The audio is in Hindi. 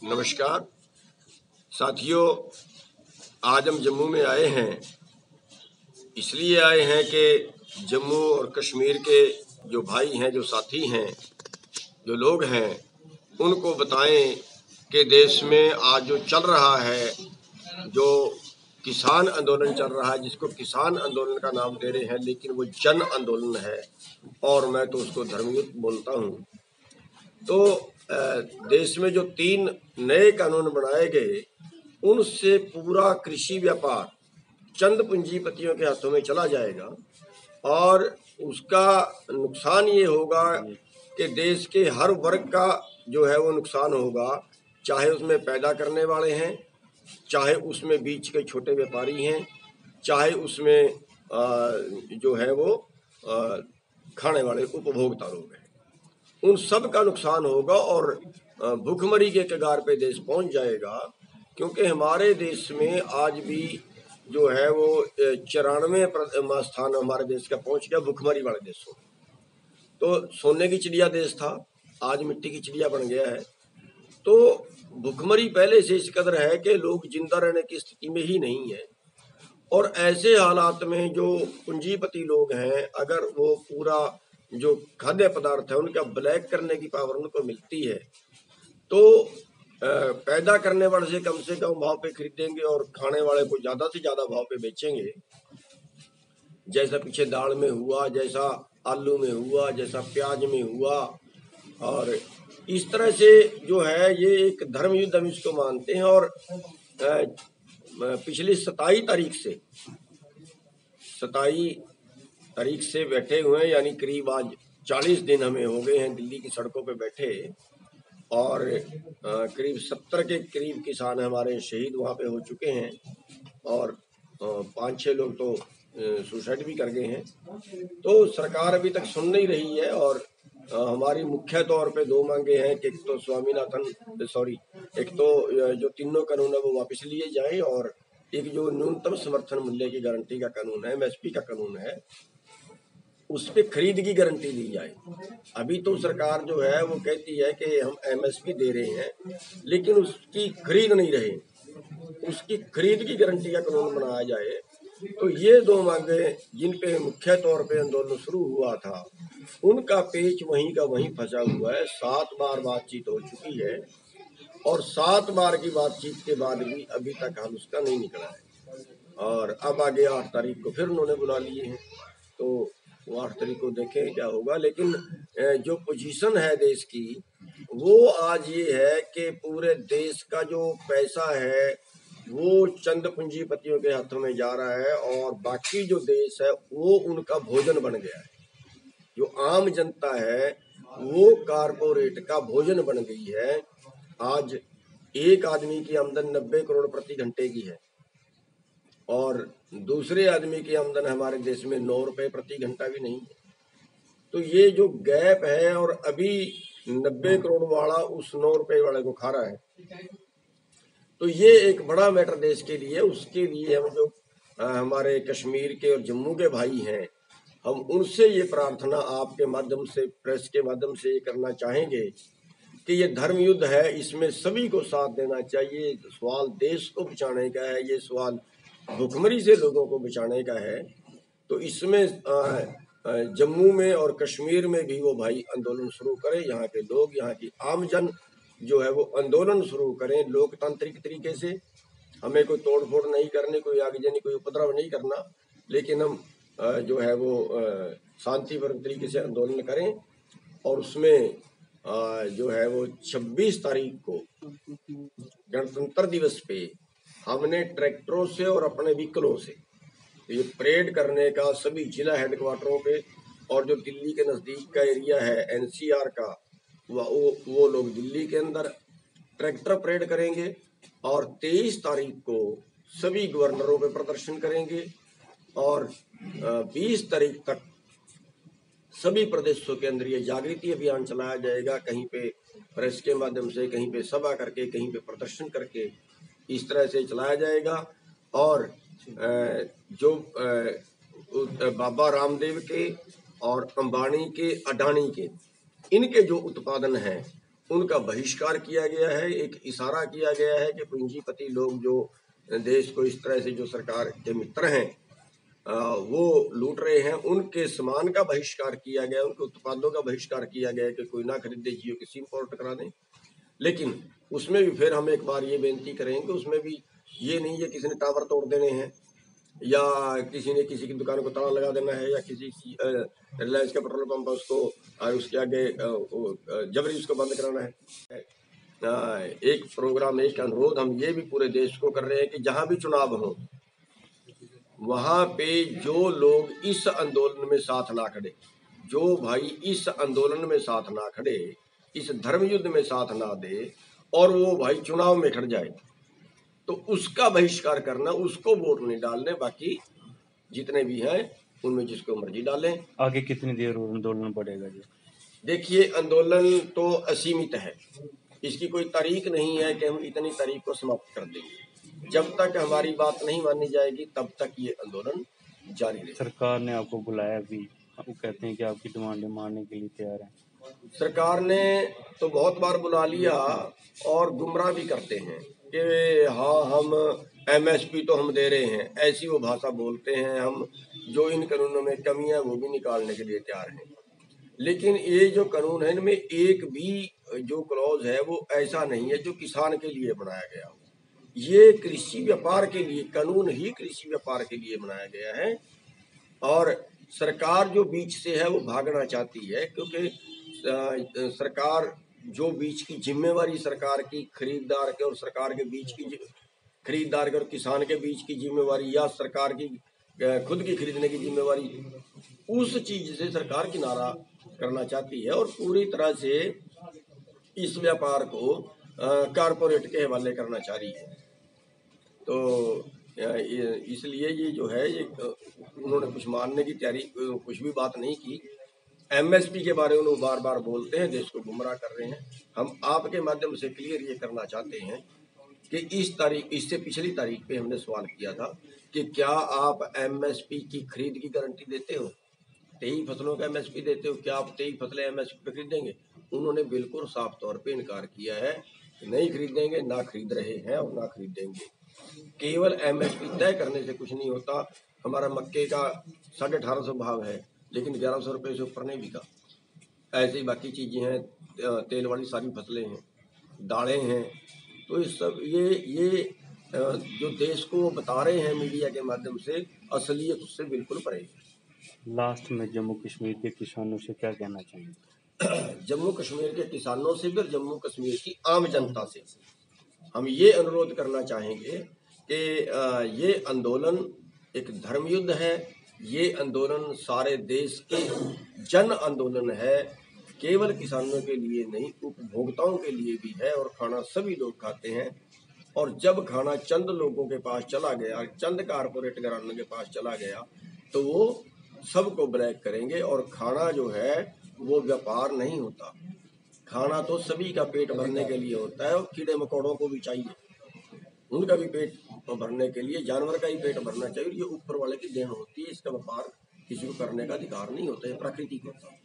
नमस्कार साथियों, आज हम जम्मू में आए हैं। इसलिए आए हैं कि जम्मू और कश्मीर के जो भाई हैं, जो साथी हैं, जो लोग हैं, उनको बताएं कि देश में आज जो चल रहा है, जो किसान आंदोलन चल रहा है, जिसको किसान आंदोलन का नाम दे रहे हैं, लेकिन वो जन आंदोलन है और मैं तो उसको धर्मयुद्ध बोलता हूँ। तो देश में जो 3 नए कानून बनाए गए, उनसे पूरा कृषि व्यापार चंद पूंजीपतियों के हाथों में चला जाएगा और उसका नुकसान ये होगा कि देश के हर वर्ग का जो है वो नुकसान होगा, चाहे उसमें पैदा करने वाले हैं, चाहे उसमें बीच के छोटे व्यापारी हैं, चाहे उसमें जो है वो खाने वाले उपभोक्ता लोग हैं। उन सब का नुकसान होगा और भूखमरी के कगार पे देश पहुंच जाएगा, क्योंकि हमारे देश में आज भी जो है वो 94वां स्थान हमारे देश का पहुंच गया भूखमरी वाले देशों में। तो सोने की चिड़िया देश था, आज मिट्टी की चिड़िया बन गया है। तो भूखमरी पहले से इस कदर है कि लोग जिंदा रहने की स्थिति में ही नहीं है। और ऐसे हालात में जो पूंजीपति लोग हैं, अगर वो पूरा जो खाद्य पदार्थ है उनका ब्लैक करने की पावर उनको मिलती है, तो पैदा करने वाले से कम भाव पे खरीदेंगे और खाने वाले को ज्यादा से ज्यादा भाव पे बेचेंगे। जैसा पीछे दाल में हुआ, जैसा आलू में हुआ, जैसा प्याज में हुआ। और इस तरह से जो है ये एक धर्म युद्ध हम इसको मानते हैं। और पिछली 27 तारीख से बैठे हुए हैं, यानी करीब आज 40 दिन हमें हो गए हैं दिल्ली की सड़कों पे बैठे। और करीब 70 के करीब किसान हमारे शहीद वहाँ पे हो चुके हैं और 5-6 लोग तो सुसाइड भी कर गए हैं। तो सरकार अभी तक सुन नहीं रही है और हमारी मुख्य तौर पे 2 मांगे हैं कि एक तो जो तीनों कानून है वो वापस लिए जाएं, और एक जो न्यूनतम समर्थन मूल्य की गारंटी का कानून है, एमएसपी का कानून है, उस पे खरीद की गारंटी दी जाए। अभी तो सरकार जो है वो कहती है कि हम एमएसपी दे रहे हैं, लेकिन उसकी खरीद नहीं रहे। उसकी खरीद की गारंटी का कानून बनाया जाए। तो ये 2 मांगे जिन पे मुख्य तौर पे आंदोलन शुरू हुआ था, उनका पेच वहीं का वहीं फंसा हुआ है। 7 बार बातचीत हो चुकी है और 7 बार की बातचीत के बाद भी अभी तक हल उसका नहीं निकला है। और अब आगे 8 तारीख को फिर उन्होंने बुला लिए हैं, तो वो 8 तारीख को देखें क्या होगा। लेकिन जो पोजीशन है देश की, वो आज ये है कि पूरे देश का जो पैसा है वो चंद पूंजीपतियों के हाथों में जा रहा है और बाकी जो देश है वो उनका भोजन बन गया है। जो आम जनता है वो कारपोरेट का भोजन बन गई है। आज एक आदमी की आमदन 90 करोड़ प्रति घंटे की है और दूसरे आदमी की आमदन हमारे देश में 9 रुपए प्रति घंटा भी नहीं है। तो ये जो गैप है, और अभी 90 करोड़ वाला उस 9 रुपए वाले को खा रहा है, तो ये एक बड़ा मैटर देश के लिए। उसके लिए हम जो हमारे कश्मीर के और जम्मू के भाई हैं, हम उनसे ये प्रार्थना आपके माध्यम से, प्रेस के माध्यम से ये करना चाहेंगे कि ये धर्म युद्ध है, इसमें सभी को साथ देना चाहिए। सवाल देश को बचाने का है, ये सवाल भुखमरी से लोगों को बचाने का है। तो इसमें जम्मू में और कश्मीर में भी वो भाई आंदोलन शुरू करें। यहाँ के लोग, यहाँ की आम जन जो है वो आंदोलन शुरू करें लोकतांत्रिक तरीके से। हमें कोई तोड़फोड़ नहीं करनी, कोई आगजनी, कोई उपद्रव नहीं करना, लेकिन हम जो है वो शांतिपूर्ण तरीके से आंदोलन करें। और उसमें जो है वो 26 तारीख को गणतंत्र दिवस पे हमने ट्रैक्टरों से और अपने व्हीकलों से ये परेड करने का सभी जिला हेडक्वार्टरों पे, और जो दिल्ली के नज़दीक का एरिया है एनसीआर का, वो लोग दिल्ली के अंदर ट्रैक्टर परेड करेंगे। और 23 तारीख को सभी गवर्नरों पे प्रदर्शन करेंगे और 20 तारीख तक सभी प्रदेशों के अंदर ये जागृति अभियान चलाया जाएगा। कहीं पे प्रेस के माध्यम से, कहीं पे सभा करके, कहीं पे प्रदर्शन करके, इस तरह से चलाया जाएगा। और जो बाबा रामदेव के और अंबानी के, अडानी के, इनके जो उत्पादन हैं उनका बहिष्कार किया गया है। एक इशारा किया गया है कि पूंजीपति लोग जो देश को इस तरह से जो सरकार के मित्र हैं वो लूट रहे हैं, उनके सामान का बहिष्कार किया गया, उनके उत्पादों का बहिष्कार किया गया कि कोई ना खरीदे, जियो की सिम पोर्ट करा दें। लेकिन उसमें भी फिर हम एक बार ये बेनती करेंगे, उसमें भी ये नहीं है किसी ने टावर तोड़ देने हैं या किसी ने किसी की दुकान को ताला लगा देना है या किसी रिलायंस का पेट्रोल पंप है उसको उसके आगे जबरी उसको बंद कराना है। एक प्रोग्राम, एक अनुरोध हम ये भी पूरे देश को कर रहे हैं कि जहां भी चुनाव हो वहां पे जो लोग इस आंदोलन में साथ ना खड़े, जो भाई इस आंदोलन में साथ ना खड़े, इस धर्म युद्ध में साथ ना दे और वो भाई चुनाव में खड़ जाए तो उसका बहिष्कार करना, उसको वोट नहीं डालने। बाकी जितने भी हैं उनमें जिसको मर्जी डालें। आगे कितनी देर आंदोलन बढ़ेगा जी? देखिए, आंदोलन तो असीमित है, इसकी कोई तारीख नहीं है कि हम इतनी तारीख को समाप्त कर देंगे। जब तक हमारी बात नहीं मानी जाएगी तब तक ये आंदोलन जारी रहेगा। सरकार ने आपको बुलाया भी, वो कहते हैं कि आपकी डिमांडें मानने के लिए तैयार हैं। सरकार ने तो बहुत बार बुला लिया और गुमराह भी करते हैं कि हाँ हम एमएसपी तो हम दे रहे हैं, ऐसी वो भाषा बोलते हैं। हम जो इन कानूनों में कमियां वो भी निकालने के लिए तैयार हैं, लेकिन ये जो कानून है इनमें एक भी जो क्लॉज है वो ऐसा नहीं है जो किसान के लिए बनाया गया हो। ये कृषि व्यापार के लिए, कानून ही कृषि व्यापार के लिए बनाया गया है। और सरकार जो बीच से है वो भागना चाहती है, क्योंकि सरकार जो बीच की जिम्मेवारी, सरकार की खरीदार के और सरकार के बीच की खरीदार के और किसान के बीच की जिम्मेवारी या सरकार की खुद की खरीदने की जिम्मेवारी, उस चीज से सरकार किनारा करना चाहती है और पूरी तरह से इस व्यापार को कारपोरेट के हवाले करना चाह रही है। तो इसलिए ये जो है ये उन्होंने कुछ मानने की तैयारी, कुछ भी बात नहीं की। एमएसपी के बारे में उन्होंने बार बार बोलते हैं, देश को गुमराह कर रहे हैं। हम आपके माध्यम से क्लियर ये करना चाहते हैं कि इस तारीख, इससे पिछली तारीख पे हमने सवाल किया था कि क्या आप एमएसपी की खरीद की गारंटी देते हो, 23 फसलों का एमएसपी देते हो, क्या आप 23 फसलें एमएसपी पे खरीदेंगे? उन्होंने बिल्कुल साफ तौर पे इनकार किया है कि नहीं खरीदेंगे, ना खरीद रहे हैं और ना खरीदेंगे। केवल एमएसपी तय करने से कुछ नहीं होता। हमारा मक्के का 1850 भाव है, लेकिन 1100 रुपये से ऊपर नहीं बिका। ऐसे ही बाकी चीजें हैं, तेल वाली सारी फसलें हैं, दालें हैं। तो इस सब ये जो देश को बता रहे हैं मीडिया के माध्यम से, असलियत उससे बिल्कुल परे है। लास्ट में जम्मू कश्मीर के किसानों से क्या कहना चाहेंगे? जम्मू कश्मीर के किसानों से भी और जम्मू कश्मीर की आम जनता से हम ये अनुरोध करना चाहेंगे कि ये आंदोलन एक धर्म युद्ध है। ये आंदोलन सारे देश के जन आंदोलन है, केवल किसानों के लिए नहीं, उपभोक्ताओं के लिए भी है। और खाना सभी लोग खाते हैं, और जब खाना चंद लोगों के पास चला गया, चंद कारपोरेट घरानों के पास चला गया, तो वो सबको ब्लैक करेंगे। और खाना जो है वो व्यापार नहीं होता, खाना तो सभी का पेट भरने के लिए होता है। और कीड़े मकोड़ों को भी चाहिए, उनका भी पेट भरने के लिए, जानवर का ही पेट भरना चाहिए। ये ऊपर वाले की देन होती है, इसका व्यापार किसी को करने का अधिकार नहीं होता है, प्रकृति को होता है।